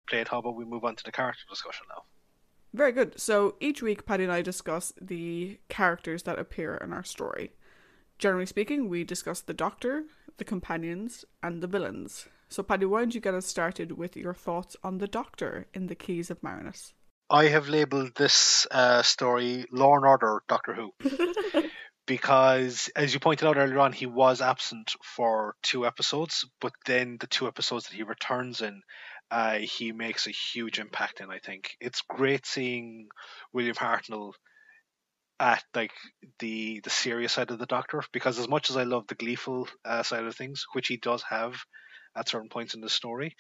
Blade, how about we move on to the character discussion now? Very good. So each week, Paddy and I discuss the characters that appear in our story. Generally speaking, we discuss the Doctor, the companions, and the villains. So, Paddy, why don't you get us started with your thoughts on the Doctor in the Keys of Marinus? I have labelled this story Law and Order Doctor Who because, as you pointed out earlier on, he was absent for 2 episodes, but then the 2 episodes that he returns in, he makes a huge impact in. I think it's great seeing William Hartnell at like the serious side of the Doctor, because as much as I love the gleeful side of things, which he does have at certain points in the story,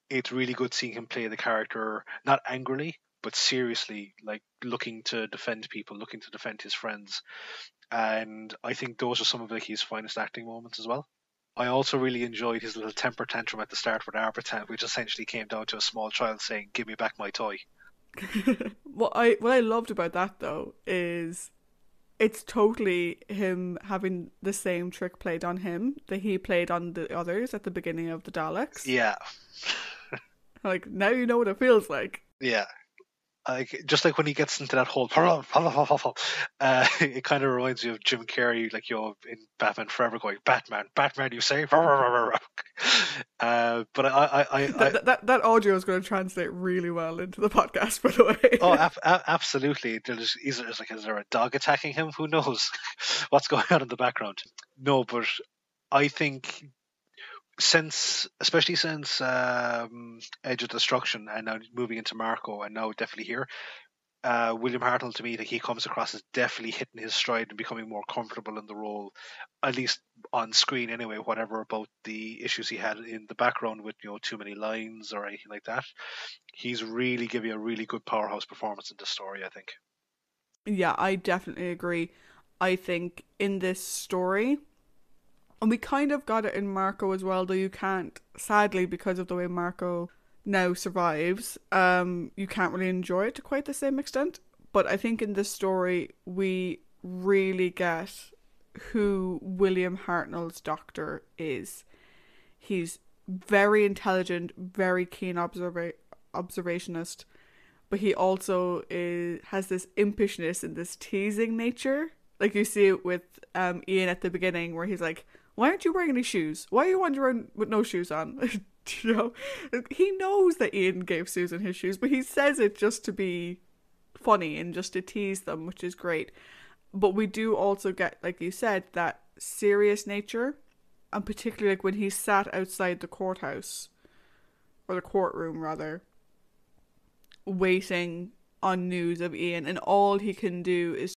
it's really good seeing him play the character not angrily but seriously, like looking to defend people, looking to defend his friends. And I think those are some of like his finest acting moments as well. I also really enjoyed his little temper tantrum at the start with Arbiter, which essentially came down to a small child saying, "Give me back my toy." What I loved about that though is it's totally him having the same trick played on him that he played on the others at the beginning of the Daleks. Yeah, Like now you know what it feels like. yeah. Like just like when he gets into that whole, it kind of reminds me of Jim Carrey, like in Batman Forever, going, "Batman, Batman, you say?" But That audio is going to translate really well into the podcast, by the oh, way. absolutely. Is there a dog attacking him? Who knows what's going on in the background? No, but I think especially since Edge of Destruction, and now moving into Marco, and now definitely here, William Hartnell, to me, that he comes across as definitely hitting his stride and becoming more comfortable in the role, at least on screen anyway. Whatever about the issues he had in the background with too many lines or anything like that, he's really giving a really good powerhouse performance in this story, I think. Yeah, I definitely agree. I think in this story, and we kind of got it in Marco as well, though you can't, sadly, because of the way Marco now survives, you can't really enjoy it to quite the same extent. But I think in this story, we really get who William Hartnell's Doctor is. He's very intelligent, very keen observationist, but he also has this impishness and this teasing nature. Like you see it with Ian at the beginning, where he's like, "Why aren't you wearing any shoes? Why are you wandering with no shoes on?" you know, he knows that Ian gave Susan his shoes, but he says it just to be funny and just to tease them, which is great. But we do also get, like you said, that serious nature, and particularly like when he sat outside the courthouse or the courtroom rather, waiting on news of Ian, and all he can do is